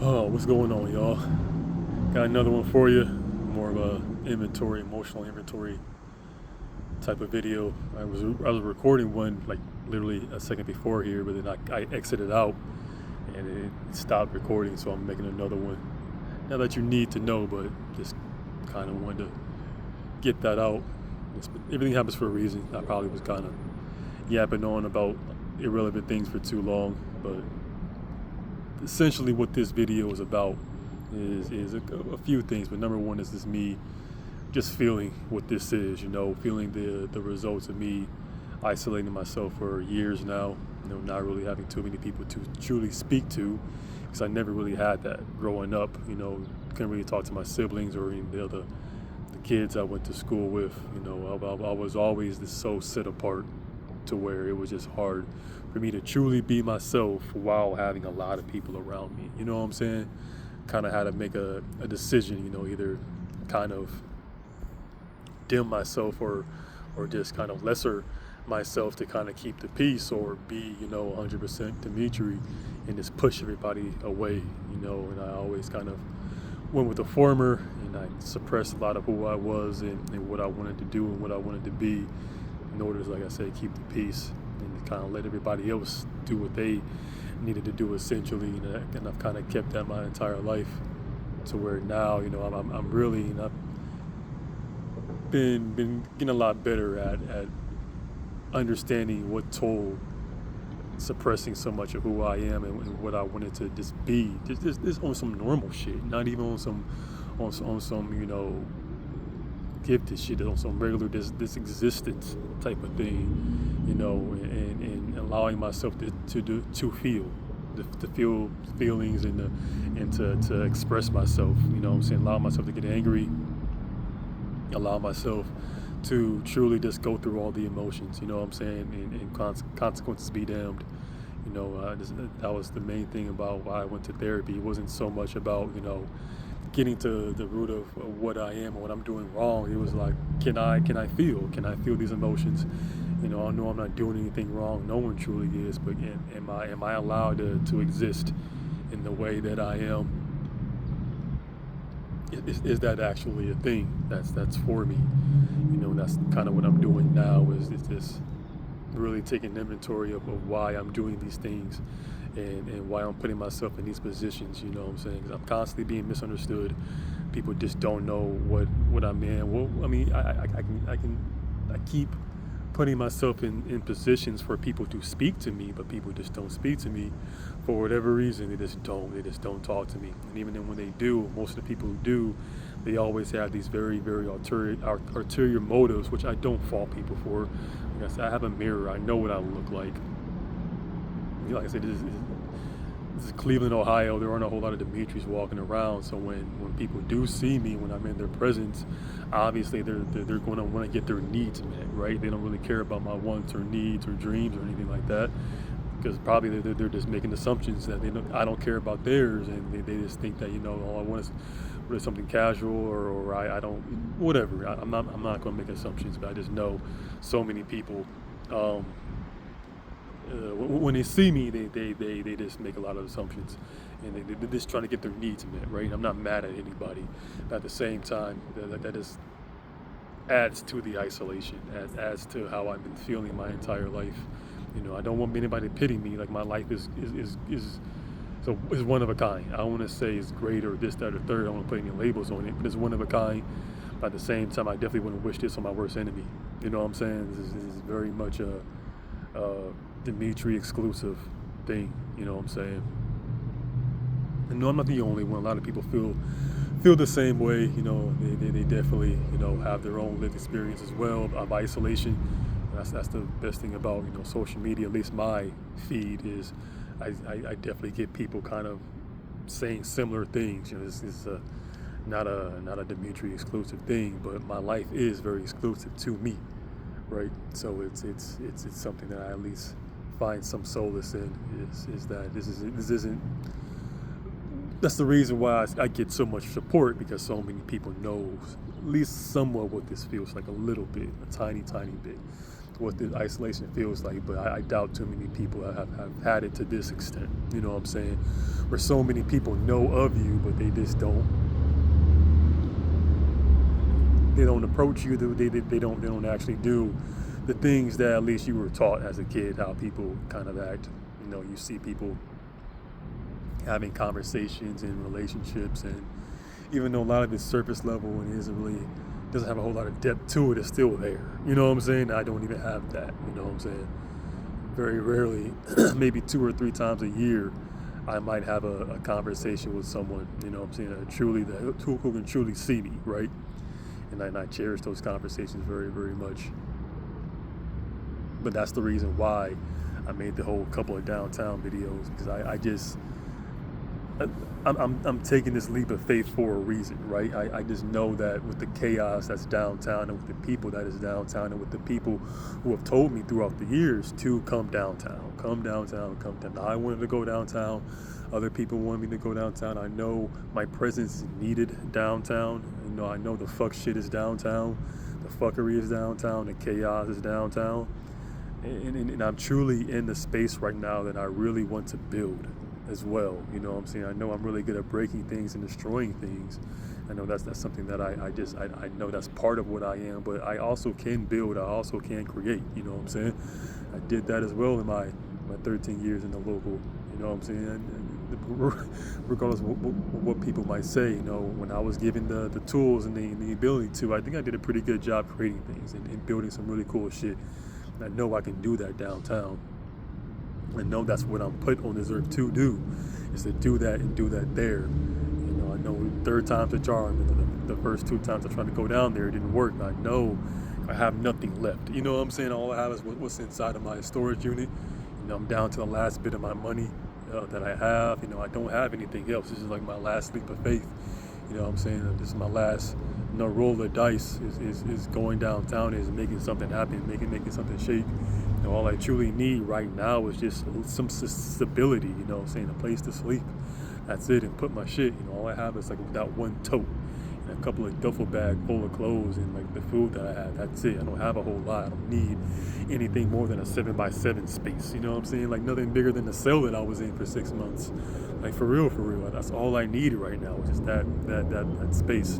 Oh, what's going on, y'all? Got another one for you. More of a inventory, emotional inventory type of video. I was recording one like literally a second before here, but then I exited out and it stopped recording, so I'm making another one. Not that you need to know, but just kind of wanted to get that out. Everything happens for a reason. I probably was kind of yapping on about irrelevant things for too long, but essentially what this video is about is a few things. But number one is just me just feeling what this is, feeling the results of me isolating myself for years now, not really having too many people to truly speak to, because I never really had that growing up. Couldn't really talk to my siblings or even the kids I went to school with. I was always this so set apart to where it was just hard for me to truly be myself while having a lot of people around me. You know what I'm saying? Kind of had to make a decision, either kind of dim myself or just kind of lesser myself to kind of keep the peace, or be 100% Dimitri and just push everybody away. And I always kind of went with the former, and I suppressed a lot of who I was and what I wanted to do and what I wanted to be, in order to, like I said, keep the peace and kind of let everybody else do what they needed to do, essentially. And I've kind of kept that my entire life, to where now, I'm really, I've been getting a lot better at understanding what toll suppressing so much of who I am and what I wanted to just be, just on some normal shit, not even on some gifted shit, on some regular this existence type of thing, and allowing myself to feel, to feel feelings, and to express myself. What I'm saying, allow myself to get angry, allow myself to truly just go through all the emotions, what I'm saying, and consequences be damned. That was the main thing about why I went to therapy. It wasn't so much about, getting to the root of what I am and what I'm doing wrong. It was like, can I feel these emotions? I know I'm not doing anything wrong. No one truly is, but am I allowed to exist in the way that I am? Is that actually a thing that's for me? That's kind of what I'm doing now, is this really taking inventory of why I'm doing these things, and why I'm putting myself in these positions. You know what I'm saying? Because I'm constantly being misunderstood. People just don't know what I'm in. Well, I mean, I keep putting myself in positions for people to speak to me, but people just don't speak to me for whatever reason. They just don't talk to me. And even then when they do, most of the people who do, they always have these very, very ulterior motives, which I don't fault people for. Like I said, I have a mirror. I know what I look like. Like I said, this is Cleveland, Ohio. There aren't a whole lot of Dimitris walking around. So when people do see me, when I'm in their presence, obviously they're going to want to get their needs met, right? They don't really care about my wants or needs or dreams or anything like that, because probably they're just making assumptions that I don't care about theirs, and they just think that all I want is really something casual, or I don't, whatever. I'm not going to make assumptions, but I just know so many people. When they see me, they just make a lot of assumptions, and they're just trying to get their needs met, right? I'm not mad at anybody, but at the same time, that just adds to the isolation, adds to how I've been feeling my entire life. I don't want anybody to pity me. Like, my life is one of a kind. I don't want to say it's great or this, that, or third. I don't want to put any labels on it, but it's one of a kind. But at the same time, I definitely wouldn't wish this on my worst enemy. You know what I'm saying? This is very much a Dimitri exclusive thing. You know what I'm saying? And no, I'm not the only one. A lot of people feel the same way. They definitely have their own lived experience as well of isolation. And that's the best thing about social media. At least my feed is, I definitely get people kind of saying similar things. This is not a Dimitri exclusive thing, but my life is very exclusive to me, right? So it's something that I at least find some solace in. Is that this isn't. That's the reason why I get so much support, because so many people know at least somewhat what this feels like, a little bit, a tiny bit. what the isolation feels like, but I doubt too many people have had it to this extent. You know what I'm saying? Where so many people know of you, but they just don't. They don't approach you. They don't actually do the things that at least you were taught as a kid how people kind of act. You know, you see people having conversations and relationships, and even though a lot of it's surface level and doesn't have a whole lot of depth to it, it's still there. You know what I'm saying? I don't even have that. You know what I'm saying? Very rarely, maybe 2 or 3 times a year, I might have a conversation with someone. You know what I'm saying? Who can truly see me, right? And I cherish those conversations very, very much. But that's the reason why I made the whole couple of downtown videos, because I'm taking this leap of faith for a reason, right? I just know that with the chaos that's downtown, and with the people that is downtown, and with the people who have told me throughout the years to come downtown. Now, I wanted to go downtown. Other people wanted me to go downtown. I know my presence is needed downtown. You know, I know the fuck shit is downtown. The fuckery is downtown. The chaos is downtown. And I'm truly in the space right now that I really want to build as well. You know what I'm saying? I know I'm really good at breaking things and destroying things. I know that's something that I know that's part of what I am, but I also can build. I also can create. You know what I'm saying? I did that as well in my 13 years in the local. You know what I'm saying? Regardless of what people might say, you know, when I was given the tools and the ability to, I think I did a pretty good job creating things and building some really cool shit. And I know I can do that downtown. I know that's what I'm put on this earth to do, is to do that and do that there. You know, I know 3rd time's the charm. The first 2 times I tried to go down there, it didn't work. I know I have nothing left. You know what I'm saying? All I have is what's inside of my storage unit. You know, I'm down to the last bit of my money that I have. You know, I don't have anything else. This is like my last leap of faith. You know what I'm saying? This is my last, roll of the dice is going downtown, is making something happen, making something shake. You know, all I truly need right now is just some stability, you know what I'm saying, a place to sleep. That's it, and put my shit. You know, all I have is like that one tote and a couple of duffel bag full of clothes and like the food that I have. That's it. I don't have a whole lot. I don't need anything more than a 7x7 space. You know what I'm saying? Like nothing bigger than the cell that I was in for 6 months. Like for real. That's all I need right now, is just that space.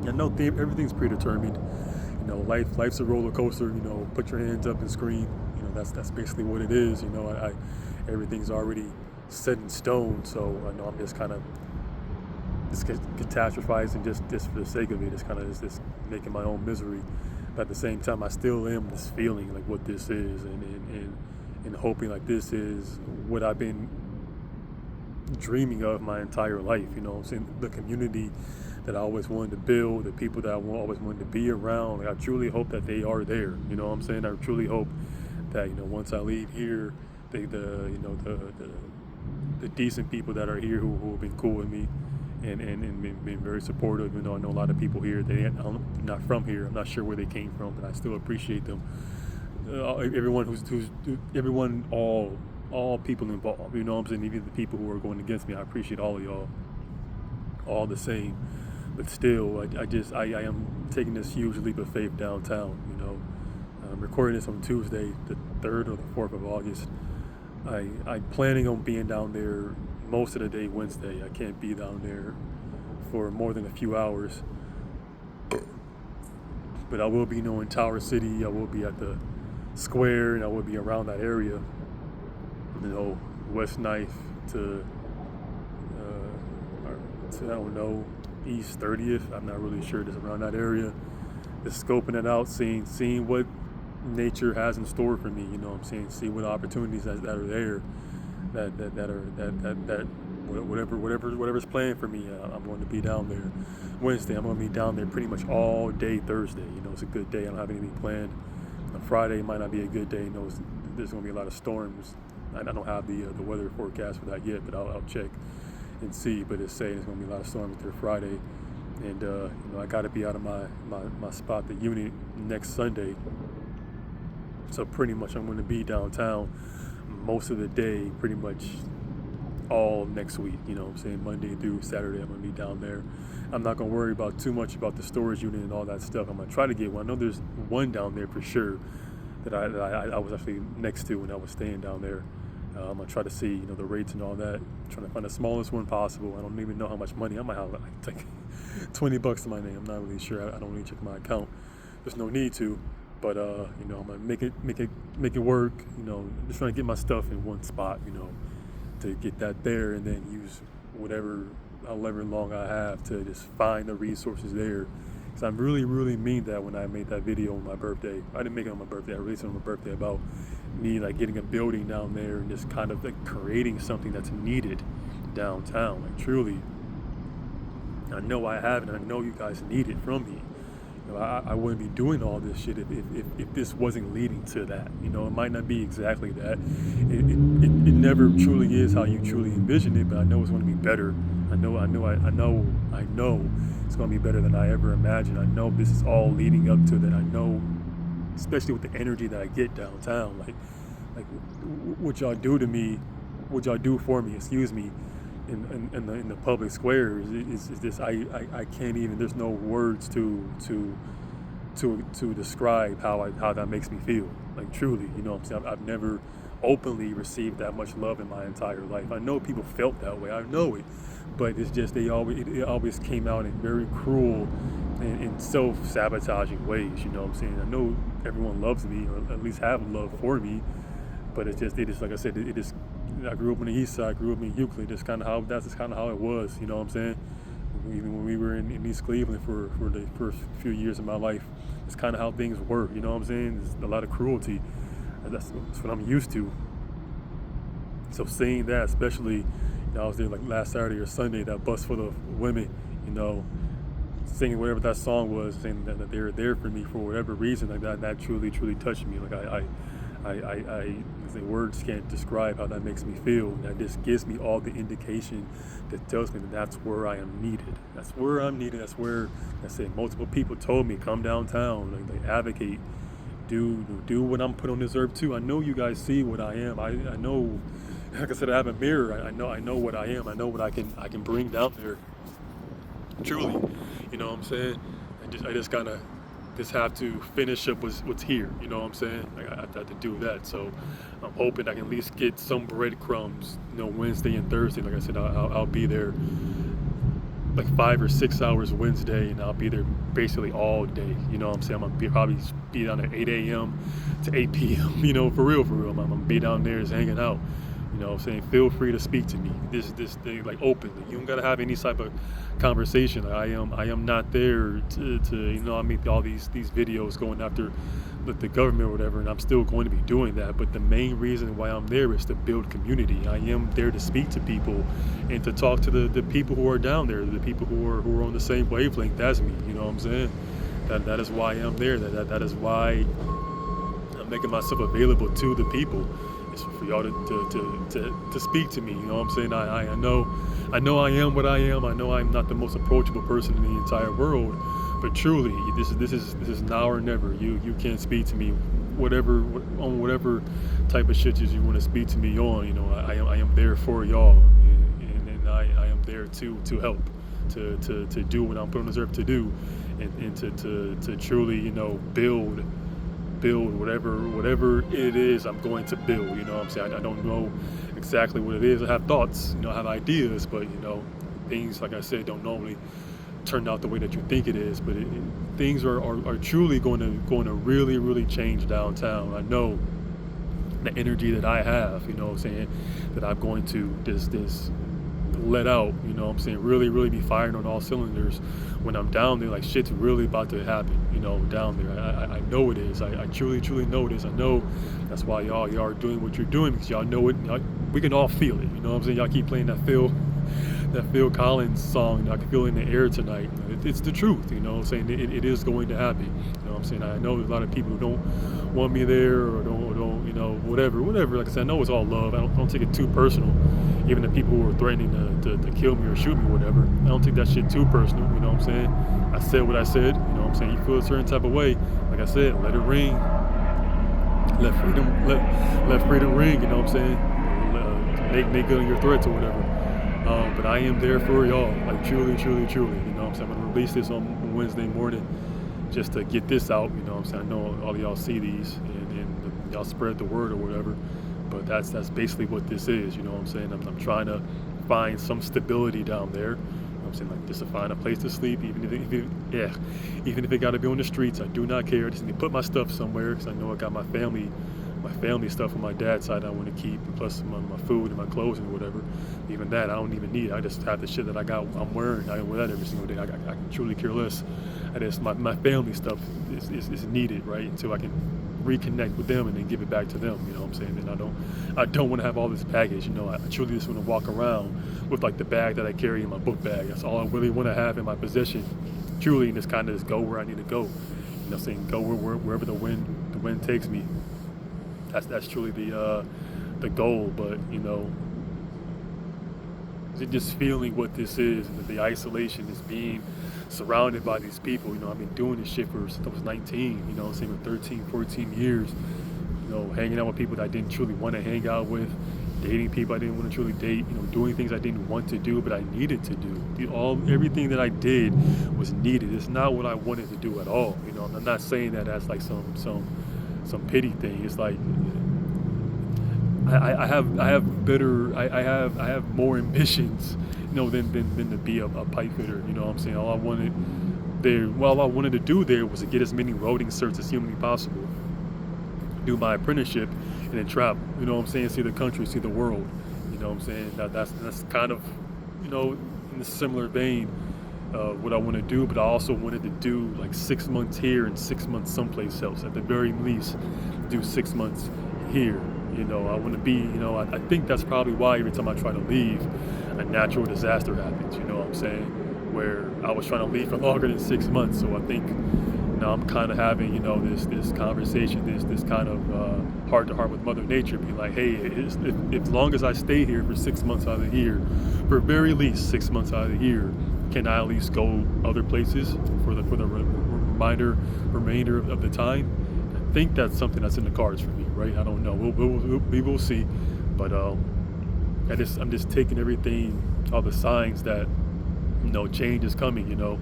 I know everything's predetermined. You know, life's a roller coaster. You know, put your hands up and scream. You know, that's basically what it is. You know, everything's already set in stone. So I know I'm just kind of just catastrophizing just for the sake of it. It's kind of just making my own misery. But at the same time, I still am just feeling like what this is, and hoping like this is what I've been dreaming of my entire life. You know what I'm saying? The community that I always wanted to build, the people that I always wanted to be around. Like, I truly hope that they are there. You know what I'm saying? I truly hope that, you know, once I leave here, the decent people that are here who have been cool with me and been very supportive. You know, I know a lot of people here. I'm not from here. I'm not sure where they came from, but I still appreciate them. All people involved. You know what I'm saying? Even the people who are going against me, I appreciate all of y'all, all the same. But still, I am taking this huge leap of faith downtown. You know, I'm recording this on Tuesday, the 3rd or the 4th of August. I'm planning on being down there most of the day Wednesday. I can't be down there for more than a few hours. But I will be in Tower City. I will be at the square, and I will be around that area. You know, West Knife to I don't know, East 30th. I'm not really sure, just around that area. Just scoping it out, seeing what nature has in store for me. You know what I'm saying? See what opportunities that are there, that whatever's planned for me. I'm going to be down there Wednesday. I'm going to be down there pretty much all day Thursday. You know, it's a good day. I don't have anything planned. On Friday might not be a good day. You know, there's going to be a lot of storms. I don't have the weather forecast for that yet, but I'll check and see. But it's saying there's going to be a lot of storms there Friday. And, you know, I got to be out of my spot, the unit, next Sunday. So pretty much I'm going to be downtown most of the day, pretty much all next week. You know what I'm saying? Monday through Saturday, I'm going to be down there. I'm not going to worry too much about the storage unit and all that stuff. I'm going to try to get one. I know there's one down there for sure. I was actually next to when I was staying down there. I'm gonna try to see, the rates and all that. I'm trying to find the smallest one possible. I don't even know how much money. I might have like $20 to my name. I'm not really sure. I don't really check my account. There's no need to, but I'm gonna make it work. Just trying to get my stuff in one spot. To get that there, and then use however long I have to just find the resources there. Because I really mean that when I made that video on my birthday. I didn't make it on my birthday. I released it on my birthday about me getting a building down there and just kind of creating something that's needed downtown. Truly, I know I have it, and I know you guys need it from me. I wouldn't be doing all this shit if this wasn't leading to that. It might not be exactly that. It never truly is how you truly envision it, but I know it's going to be better. I know it's going to be better than I ever imagined. I know this is all leading up to that. I know, especially with the energy that I get downtown, like what y'all do to me, what y'all do for me, in the public square is this. I can't even. There's no words to describe how that makes me feel. Truly, what I'm saying. I've never openly received that much love in my entire life. I know people felt that way. I know it, but it's just it always came out in very cruel and self-sabotaging ways. What I'm saying. I know everyone loves me, or at least have love for me, but it just like I said, it is. I grew up on the east side. I grew up in Euclid. That's kind of how it was. What I'm saying. Even when we were in East Cleveland for the first few years of my life, it's kind of how things were. What I'm saying. There's a lot of cruelty. That's what I'm used to. So seeing that, especially, I was there last Saturday or Sunday. That bus full of women, singing whatever that song was, saying that they were there for me for whatever reason. That truly touched me. The words can't describe how that makes me feel. That just gives me all the indication that tells me that's where I am needed. That's where I'm needed. That's where, I said, multiple people told me, come downtown, they advocate, do what I'm put on this earth too. I know you guys see what I am. I know, like I said, I have a mirror. I know what I am. I know what I can bring down there. Truly, what I'm saying. I just kind of just have to finish up what's here. What I'm saying. I have to do that. So I'm hoping I can at least get some breadcrumbs. Wednesday and Thursday. Like I said, I'll be there 5 or 6 hours Wednesday, and I'll be there basically all day. What I'm saying. I'm gonna probably be down at 8 a.m. to 8 p.m. For real. I'm gonna be down there just hanging out. What I'm saying. Feel free to speak to me. This thing openly. You don't gotta have any type of conversation. I am not there to I make all these videos going after the government or whatever, and I'm still going to be doing that. But the main reason why I'm there is to build community. I am there to speak to people and to talk to the people who are down there, the people who are on the same wavelength as me. What I'm saying. That is why I'm there. That is why I'm making myself available to the people. It's for y'all to speak to me. What I'm saying. I know I am what I am. I know I'm not the most approachable person in the entire world, but truly, this is now or never. You can't speak to me, whatever type of shit you want to speak to me on. I am there for y'all, and I am there to help, to do what I'm put on this earth to do, and to truly build whatever it is I'm going to build. What I'm saying. I don't know exactly what it is. I have thoughts, I have ideas, but things, like I said, don't normally turn out the way that you think it is. But things are truly going to really change downtown. I know the energy that I have, what I'm saying, that I'm going to this let out, what I'm saying, really be firing on all cylinders when I'm down there. Shit's really about to happen, down there. I know it is. I truly know it is. I know that's why y'all are doing what you're doing, because y'all know it. We can all feel it, what I'm saying. Y'all keep playing that Phil Collins song. I can feel it in the air tonight. It's the truth, what I'm saying. It is going to happen, what I'm saying. I know there's a lot of people who don't want me there, or don't whatever. Like I said, I know it's all love. I don't take it too personal. Even the people who are threatening to kill me or shoot me or whatever, I don't take that shit too personal, what I'm saying. I said what I said, what I'm saying. You feel a certain type of way, like I said, let it ring. Let freedom ring, what I'm saying. Make good on your threats or whatever. But I am there for y'all, truly, what I'm saying. I'm gonna release this on Wednesday morning just to get this out, what I'm saying. I know all of y'all see these, and y'all spread the word or whatever. But that's basically what this is. You know what I'm saying? I'm trying to find some stability down there. You know what I'm saying? Like just to find a place to sleep, even if it got to be on the streets. I do not care. I just need to put my stuff somewhere because I know I got my family stuff on my dad's side I want to keep, and plus my food and my clothes and whatever. Even that I don't even need. I just have the shit that I'm wearing. I wear that every single day. I can truly care less. I just my family stuff is needed, right? Until I can reconnect with them and then give it back to them. You know what I'm saying? And I don't want to have all this baggage. You know, I truly just want to walk around with like the bag that I carry in my book bag. That's all I really want to have in my possession. Truly, and just kind of just go where I need to go. You know what I'm saying? Go wherever the wind takes me. That's truly the goal. But you know, just feeling what this is, and the isolation is being surrounded by these people. You know, I've been doing this shit since I was 19, you know, same for 13, 14 years, you know, hanging out with people that I didn't truly want to hang out with, dating people I didn't want to truly date, you know, doing things I didn't want to do, but I needed to do. Everything that I did was needed. It's not what I wanted to do at all. You know, I'm not saying that as like some pity thing. It's like, I have more ambitions, you know, than to be a pipe fitter. You know what I'm saying? All I wanted to do there was to get as many welding certs as humanly possible, do my apprenticeship, and then travel. You know what I'm saying? See the country, see the world. You know what I'm saying? That's kind of, you know, in a similar vein, what I want to do. But I also wanted to do like 6 months here and 6 months someplace else. At the very least, do 6 months here. You know, I want to be, you know, I think that's probably why every time I try to leave, a natural disaster happens, you know what I'm saying? Where I was trying to leave for longer than 6 months. So I think, you know, I'm kind of having, you know, this conversation, this kind of heart to heart with Mother Nature, be like, hey, as long as I stay here for 6 months out of the year, for very least 6 months out of the year, can I at least go other places for the remainder of the time? I think that's something that's in the cards for me, right? I don't know. We will see. But I'm just taking everything, all the signs that, you know, change is coming. You know,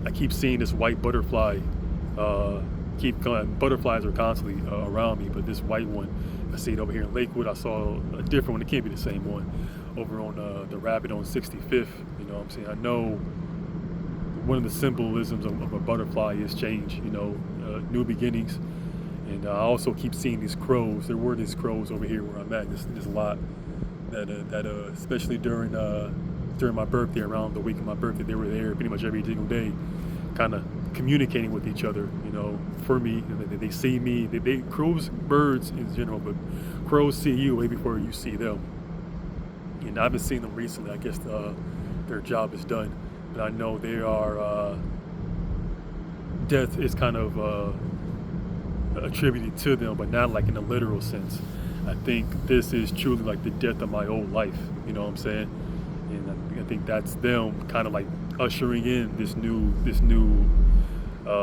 I keep seeing this white butterfly. Keep going. Butterflies are constantly around me, but this white one, I see it over here in Lakewood. I saw a different one. It can't be the same one over on the Rapid on 65th. You know what I'm saying? I know one of the symbolisms of a butterfly is change. You know, new beginnings. And I also keep seeing these crows. There were these crows over here where I'm at. There's a lot that especially during my birthday, around the week of my birthday, they were there pretty much every single day, kind of communicating with each other. You know, for me, they see me. They crows, birds in general, but crows see you way before you see them. And I haven't seen them recently. I guess their job is done, but I know they are. Death is kind of attributed to them, but not like in a literal sense. I think this is truly like the death of my old life. You know what I'm saying? And I think that's them kind of like ushering in this new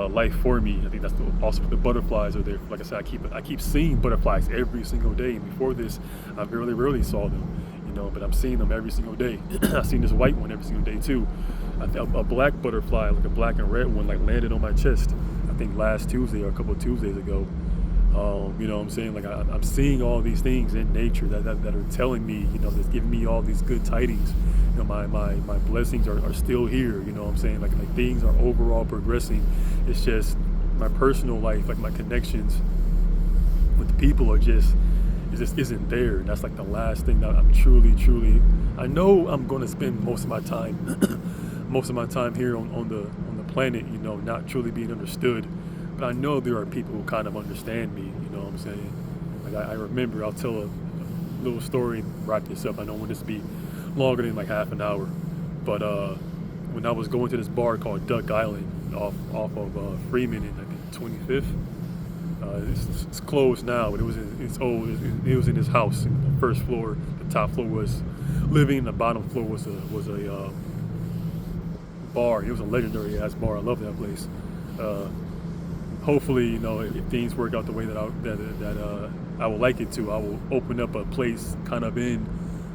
life for me. I think that's also what the butterflies are there. Like I said, I keep seeing butterflies every single day. And before this, I very rarely saw them. You know, but I'm seeing them every single day. I've seen this white one every single day too. A black butterfly, like a black and red one, like landed on my chest. I think last Tuesday or a couple of Tuesdays ago. You know what I'm saying? Like I'm seeing all these things in nature that are telling me, you know, that's giving me all these good tidings. You know, my blessings are still here. You know what I'm saying? Like things are overall progressing. It's just my personal life, like my connections with the people it just isn't there. And that's like the last thing that I'm truly. I know I'm going to spend most of my time here on the planet, you know, not truly being understood. But I know there are people who kind of understand me, you know what I'm saying? Like I remember, I'll tell a little story and wrap this up. I don't want this to be longer than like half an hour. But when I was going to this bar called Duck Island off of Freeman and I think 25th, it's closed now, but it's old. It was in his house. In the first floor, the top floor was living, and the bottom floor was a bar. It was a legendary ass bar. I love that place. Hopefully, you know, if things work out the way that I would like it to, I will open up a place kind of in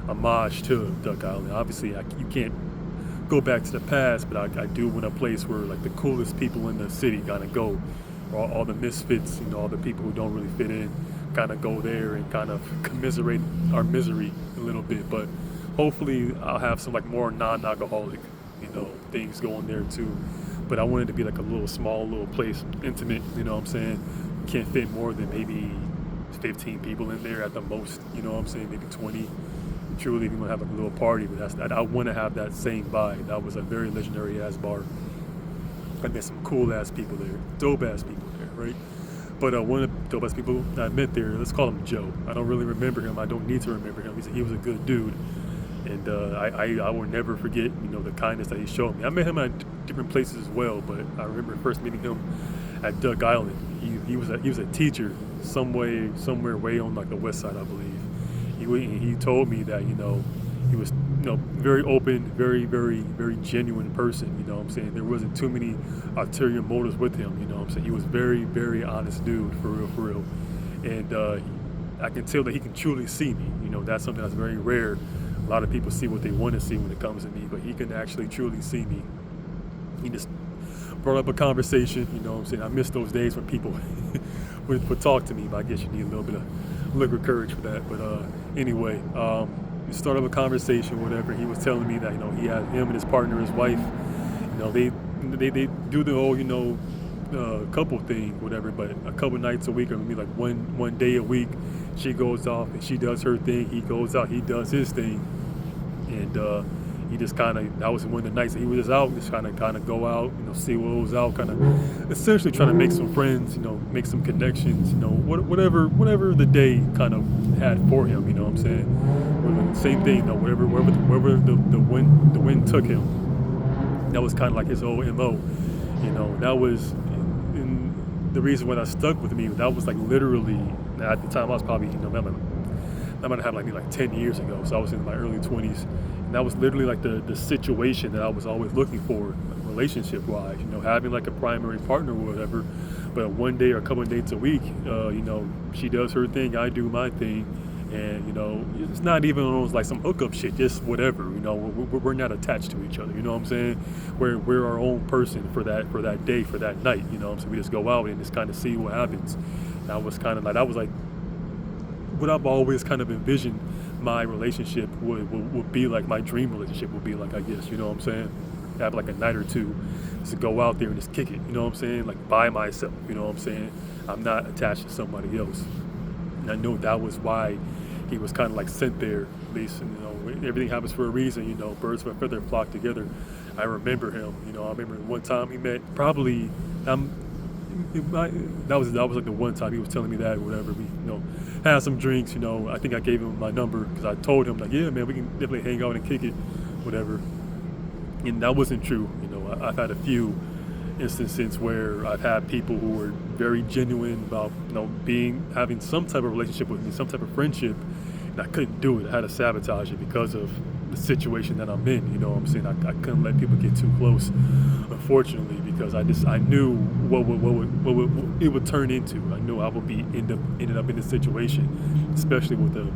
homage to Duck Island. Obviously, you can't go back to the past, but I do want a place where like the coolest people in the city kind of go, all the misfits, you know, all the people who don't really fit in, kind of go there and kind of commiserate our misery a little bit. But hopefully I'll have some like more non-alcoholic, things going there too. But I want it to be like a small little place, intimate, you know what I'm saying? Can't fit more than maybe 15 people in there at the most, you know what I'm saying? Maybe 20. Truly, if you want to have like a little party, but I want to have that same vibe. That was a very legendary ass bar. I met some cool ass people there, dope ass people there, right? But one of the dope ass people I met there, let's call him Joe. I don't really remember him. I don't need to remember him. He was a good dude. And I will never forget, the kindness that he showed me. I met him at different places as well, but I remember first meeting him at Duck Island. He was a teacher somewhere way on like the west side, I believe. He told me that he was very open, very very very genuine person. You know what I'm saying? There wasn't too many ulterior motives with him. You know what I'm saying? He was very very honest dude, for real. And I can tell that he can truly see me. That's something that's very rare. A lot of people see what they want to see when it comes to me, but he can actually truly see me. He just brought up a conversation, you know what I'm saying? I miss those days when people would talk to me, but I guess you need a little bit of liquid courage for that. But anyway, we started up a conversation, whatever. He was telling me that, he had him and his partner, his wife, they do the whole, couple thing, whatever, but a couple nights a week, or maybe like one day a week, she goes off and she does her thing, he goes out, he does his thing. And he just that was one of the nights that he was just out, just kind of go out, see what was out, kind of essentially trying to make some friends, make some connections, whatever the day kind of had for him, you know what I'm saying? Same thing, wherever the wind took him, that was kind of like his whole MO, that was the reason why that stuck with me. That was like literally, at the time I was probably, I might have had like 10 years ago, so I was in my early 20s. And that was literally like the situation that I was always looking for, relationship-wise, having like a primary partner or whatever. But one day or a couple of dates a week, she does her thing, I do my thing. And, it's not even like some hookup shit, just whatever, we're not attached to each other, you know what I'm saying? We're our own person for that day, for that night, so we just go out and just kind of see what happens. That was like what I've always kind of envisioned my relationship would be like, my dream relationship would be like, I guess, you know what I'm saying? Have like a night or two just to go out there and just kick it, you know what I'm saying? Like by myself, you know what I'm saying? I'm not attached to somebody else. And I know that was why he was kind of like sent there, at least, everything happens for a reason, birds of a feather flock together. I remember him, I remember one time he met, probably, that was like the one time he was telling me that or whatever. We, had some drinks, I think I gave him my number because I told him like, yeah, man, we can definitely hang out and kick it, whatever. And that wasn't true. I've had a few instances where I've had people who were very genuine about, having some type of relationship with me, some type of friendship, and I couldn't do it. I had to sabotage it because of the situation that I'm in, you know what I'm saying? I couldn't let people get too close, unfortunately, because I knew what it would turn into. I knew I would ended up in this situation, especially with the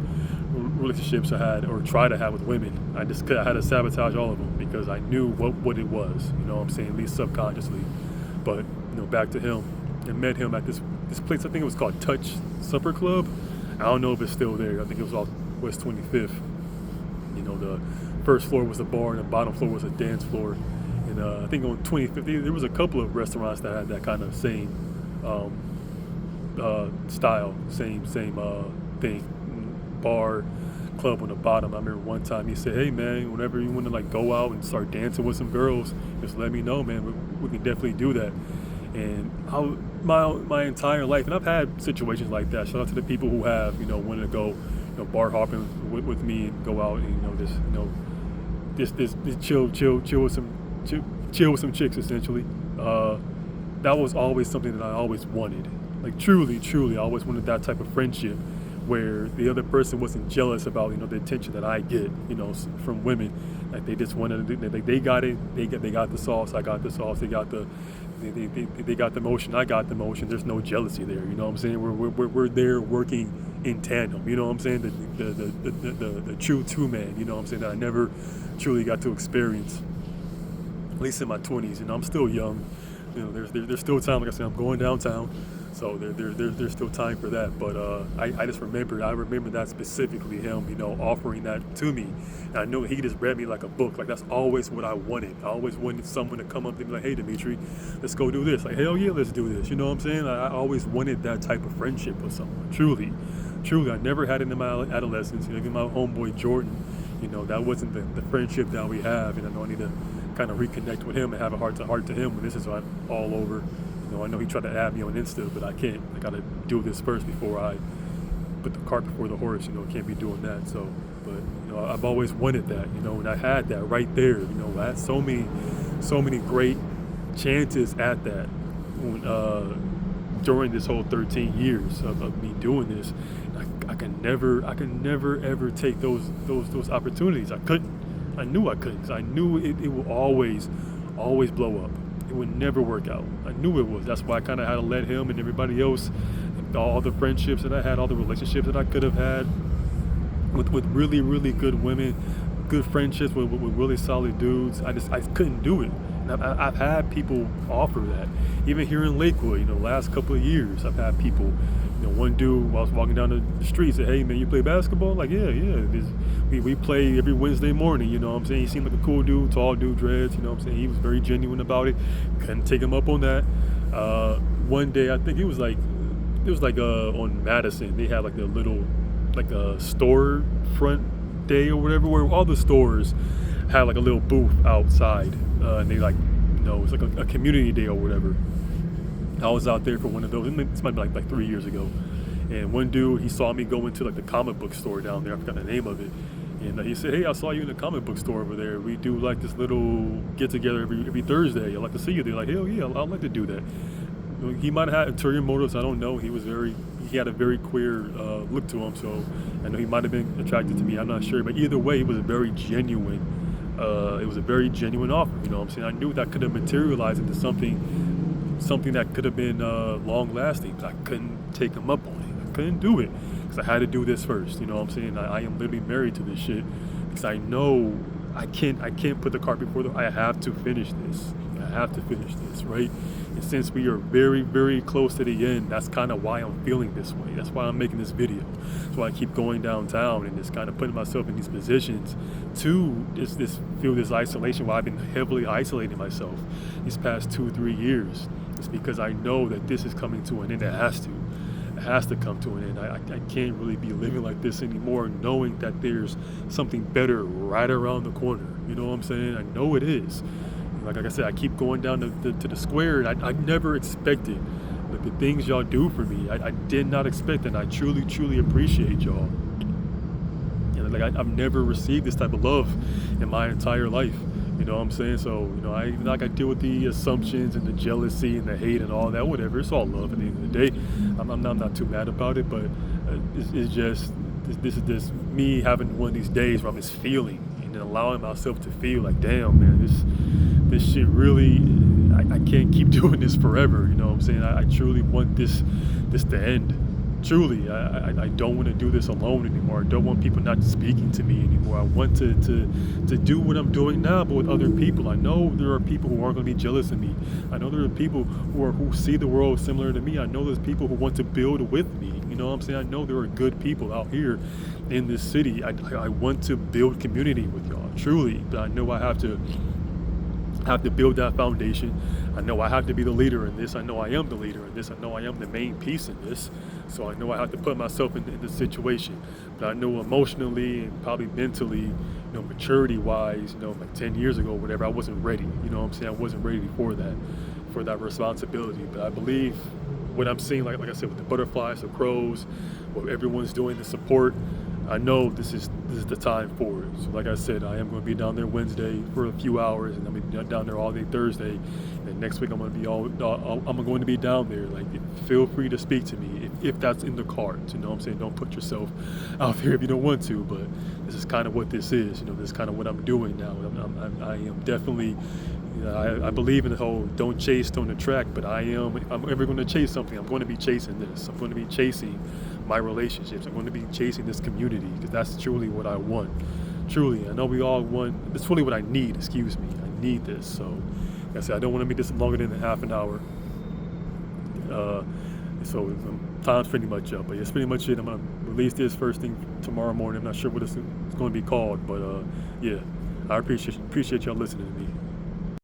relationships I had or tried to have with women. I had to sabotage all of them because I knew what it was, you know what I'm saying, at least subconsciously. But back to him, and met him at this place. I think it was called Touch Supper Club. I don't know if it's still there. I think it was off West 25th. The first floor was a bar and the bottom floor was a dance floor. And I think on 25th, there was a couple of restaurants that had that kind of same style, same thing. Bar, club on the bottom. I remember one time he said, hey man, whenever you want to like go out and start dancing with some girls, just let me know, man. We can definitely do that. And my entire life, and I've had situations like that. Shout out to the people who have, wanted to go, bar hopping with me and go out and just chill with some chicks, essentially. That was always something that I always wanted. Like truly, I always wanted that type of friendship where the other person wasn't jealous about the attention that I get from women. Like they just wanted to, like they got it, they got the sauce, I got the sauce, they got the motion, I got the motion. There's no jealousy there, you know what I'm saying? We're there working in tandem, you know what I'm saying? The true two-man, you know what I'm saying, that I never truly got to experience, at least in my 20s. I'm still young, there's still time. Like I said, I'm going downtown, So there's still time for that. But I just remember that specifically, him, offering that to me. And I know he just read me like a book. Like, that's always what I wanted. I always wanted someone to come up and be like, hey, Dimitri, let's go do this. Like, hell yeah, let's do this. You know what I'm saying? I always wanted that type of friendship with someone. Truly. I never had it in my adolescence. Even my homeboy Jordan, that wasn't the friendship that we have. And I know I need to kind of reconnect with him and have a heart-to-heart to him when this is all over. I know he tried to add me on Insta, but I can't. I gotta do this first before I put the cart before the horse. I can't be doing that. So, but I've always wanted that. And I had that right there. I had so many great chances at that during this whole 13 years of me doing this. I can never ever take those opportunities. I couldn't. I knew I couldn't. 'Cause I knew it will always blow up. It would never work out. I knew it was. That's why I kind of had to let him and everybody else, and all the friendships that I had, all the relationships that I could have had with really, really good women, good friendships with really solid dudes. I couldn't do it. And I've had people offer that. Even here in Lakewood, the last couple of years, I've had people, one dude, while I was walking down the street, said, hey man, you play basketball? Like, yeah. We play every Wednesday morning, you know what I'm saying? He seemed like a cool dude, tall dude, dreads, you know what I'm saying? He was very genuine about it. Couldn't take him up on that. One day, I think it was like on Madison, they had like a little, like a store front day or whatever, where all the stores had like a little booth outside. And they it's like a community day or whatever. I was out there for one of those. This might be like 3 years ago. And one dude, he saw me go into like the comic book store down there. I forgot the name of it. And he said, hey, I saw you in the comic book store over there. We do like this little get together every Thursday. I'd like to see you there. Like, hell yeah, I'd like to do that. He might have had ulterior motives. I don't know. He had a very queer look to him. So I know he might have been attracted to me. I'm not sure. But either way, it was a very genuine offer. You know what I'm saying? I knew that could have materialized into something that could have been long lasting, but I couldn't take him up on it. I couldn't do it because I had to do this first. You know what I'm saying? I am literally married to this shit because I know I can't put the cart before I have to finish this. I have to finish this, right? And since we are very, very close to the end, that's kind of why I'm feeling this way. That's why I'm making this video. That's why I keep going downtown and just kind of putting myself in these positions to feel this isolation, while I've been heavily isolating myself these past 2-3 years. It's because I know that this is coming to an end. It has to come to an end. I can't really be living like this anymore, knowing that there's something better right around the corner. You know what I'm saying? I know it is. Like I said, I keep going down to the square, and I never expected the things y'all do for me. I did not expect, and I truly, truly appreciate y'all. And I've never received this type of love in my entire life. You know what I'm saying? So, I deal with the assumptions and the jealousy and the hate and all that, whatever. It's all love at the end of the day. I'm not too mad about it, but it's just, this is just me having one of these days where I'm just feeling and allowing myself to feel like, damn, man, this shit really, I can't keep doing this forever. You know what I'm saying? I truly want this to end. Truly, I don't want to do this alone anymore. I don't want people not speaking to me anymore. I want to do what I'm doing now, but with other people. I know there are people who aren't going to be jealous of me. I know there are people who see the world similar to me. I know there's people who want to build with me. You know what I'm saying? I know there are good people out here in this city. I want to build community with y'all, truly. But I know I have to build that foundation. I know I have to be the leader in this. I know I am the leader in this. I know I am the main piece in this. So I know I have to put myself in this situation. But I know emotionally and probably mentally, maturity wise, like 10 years ago, whatever, I wasn't ready. You know what I'm saying? I wasn't ready for that responsibility. But I believe what I'm seeing, like I said, with the butterflies, the crows, what everyone's doing to support, I know this is the time for it. So like I said, I am going to be down there Wednesday for a few hours, and I'm going to be down there all day Thursday. And next week I'm going to be down there. Like, feel free to speak to me if that's in the cards. You know what I'm saying? Don't put yourself out there if you don't want to. But this is kind of what this is. This is kind of what I'm doing now. I am definitely. I believe in the whole don't chase, don't attract. But I'm ever going to chase something, I'm going to be chasing this. I'm going to be chasing my relationships. I'm going to be chasing this community, because that's truly what I want. Truly, I know we all want. It's really what I need. Excuse me, I need this. So, like I said, I don't want to be this longer than a half an hour. So time's pretty much up. But it's pretty much it. I'm gonna release this first thing tomorrow morning. I'm not sure what it's going to be called, but yeah, I appreciate y'all listening to me.